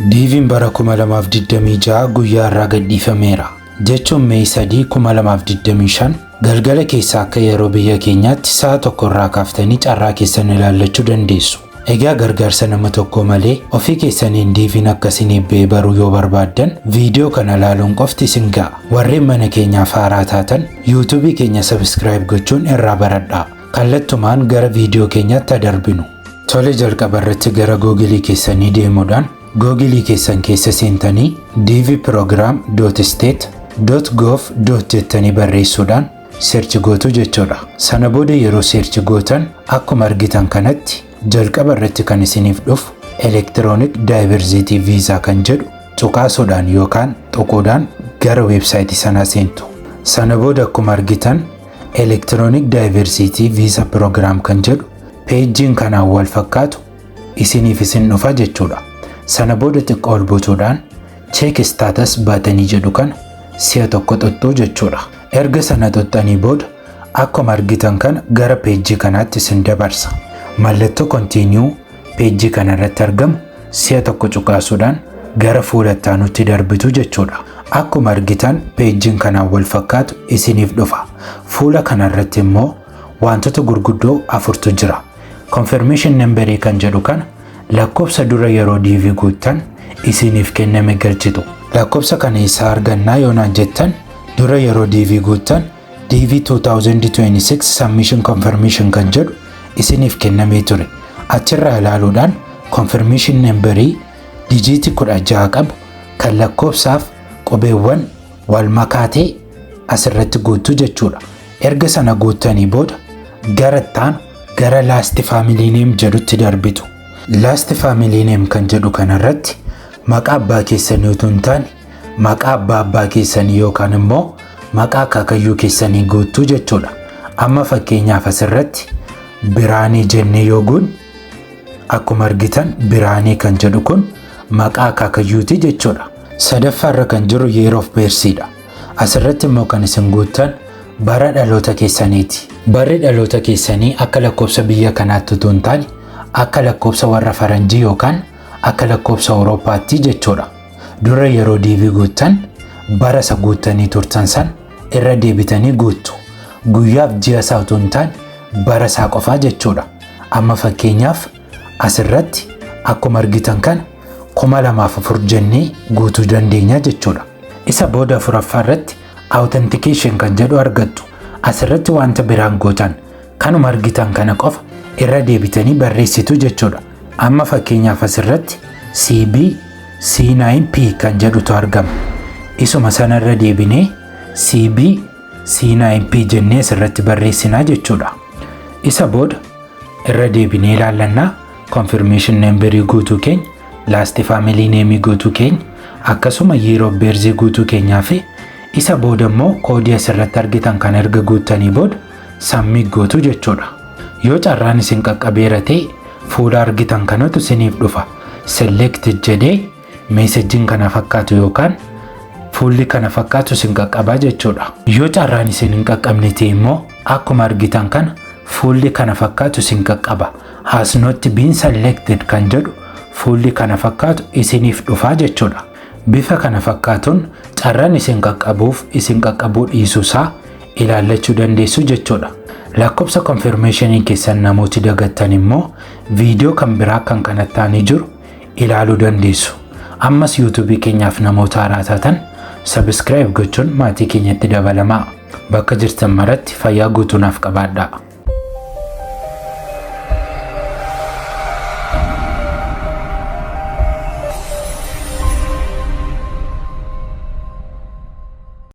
Diiviin bara 2026 guyyaa irraa gadhiifameera. Jechuun Mee 3 2025 galgala keessaa akka yeroo biyya keenyaatti sa'a tokko irraa kaaftanii carraa keessan ilaallachuu dandeessu. Egaa gargaarsa nama tokko malee ofii keessaniin diiviin akkasiin eebbee baruu yoo barbaaddan viidiyoo kana ilaaluun qofti isin ga'a. Warreen mana keenyaaf haaraa taatan YouTube keenya subscribe gochuun irraa baradhaa. Kallattumaan gara viidiyoo keenyaatti darbinu. Tole jalqaba irratti gara Google keessanii deemuudhaan Google keessan keessa seentanii dvprogram.state.gov. jettanii barreessuudhaan search gootu jechuudha. Sana booda yeroo search gootan akkuma argitan kanatti jalqaba irratti kan isiniif dhufu Electronic Diversity Visa kan jedhu tuqaasuudhaan yookaan tuquudhaan gara website sanaa seentu. Sana booda akkuma argitan Electronic Diversity Visa Program kan jedhu peejiin kanaan wal fakkaatu isiniif isin dhufa jechuudha. Sana booda xiqqoo ol butuudhaan check status baatanii jedhu kana si'a tokko xuxxuu jechuudha. Erga sana xuxxanii booda akkuma argitan kana gara peejii kanaatti isin dabarsa. Mallattoo continue peejii kana irratti argamu si'a tokko cuqaasuudhaan gara fuula itti aanutti darbitu jechuudha. Akkuma argitan peejiin kanaan wal fakkaatu isiniif dhufa. Fuula kana irratti immoo wantoota gurguddoo afurtu jira. Confirmation number kan jedhu kana lakkoofsa dura yeroo DV guuttan isiniif kenname galchitu. Lakkoofsa kana isaa argannaa yoonaan jettan dura yeroo DV guuttan DV 2026 submission confirmation kan jedhu isiniif kennamee ture. Achirraa ilaaluudhaan confirmation numberii dijiitii 16 qabu kan lakkoofsaaf qubeewwan wal makaatee asirratti guutuu jechuudha. Erga sana guuttanii booda gara last family name jedhutti darbitu. Last family name kan jedhu kanarratti maqaa abbaa keessanii utuu hin taane maqaa abbaa keessanii yookaan immoo maqaa akaakayyuu keessanii guutuu jechuudha. Amma fakkeenyaaf asirratti Birhaanii jennee yoo guunne akkuma argitan Birhaanii kan jedhu kun maqaa akaakayyuuti jechuudha. Sadaffaarra kan jiru year of birth. Asirratti immoo kan isin guuttan bara dhaloota keessaniiti. Barri dhaloota keessanii akka lakkoofsa biyya kanaatti utuu hin taane akka lakkoofsa warra faranjii yookaan akka lakkoofsa Awurooppaatti jechuudha. Dura yeroo DV guuttan bara isa guuttanii turtan san irra deebitanii guuttu. Guyyaaf ji'a isaa utuu hin taane bara isaa qofaa jechuudha. Amma fakkeenyaaf asirratti akkuma argitan kana 2004 jennee guutuu dandeenya jechuudha. Isa booda afuraffaarratti authentication kan jedhu argattu. Asirratti wanta biraan gootan kanuma argitan kana qofa irra deebitanii barreessitu jechuudha. Amma fakkeenyaaf asirratti CB C9P kan jedhutu argama. Isuma sana irra deebinee CB C9P jennee asirratti barreessinaa jechuudha. Isa booda irra deebinee ilaallannaa confirmation number guutuu keenya, last family name guutuu keenya, akkasuma year of birth guutuu keenyaa fi isa booda immoo koodii asirratti argitan kan erga guuttanii booda submit gootu jechuudha. Yoo carraan isin qaqqabeera ta'e fuula argitan kanatu isiniif dhufa. Select jedhee meesejiin kana fakkaatu yookaan fuulli kana fakkaatu isin qaqqabaa jechuudha. Yoo carraan isin hin qaqqabne ta'e immoo akkuma argitan kana fuulli kana fakkaatu isin qaqqaba. Has not been selected kan jedhu fuulli kana fakkaatu isiniif dhufaa jechuudha. Bifa kana fakkaatuun carraan isin qaqqabuuf isin qaqqabuu dhiisuusaa ilaallachuu dandeessu jechuudha. Lakkoofsa confirmation keessan namooti dagattan immoo viidiyoo kan biraa kan kanatti jiru ilaaluu dandeessu. Ammas YouTube keenyaaf namoota haaraa taatan subscribe gochuun maatii keenyatti dabalamaa. Bakka jirtan maratti fayyaa guutuunaaf qabaadhaa.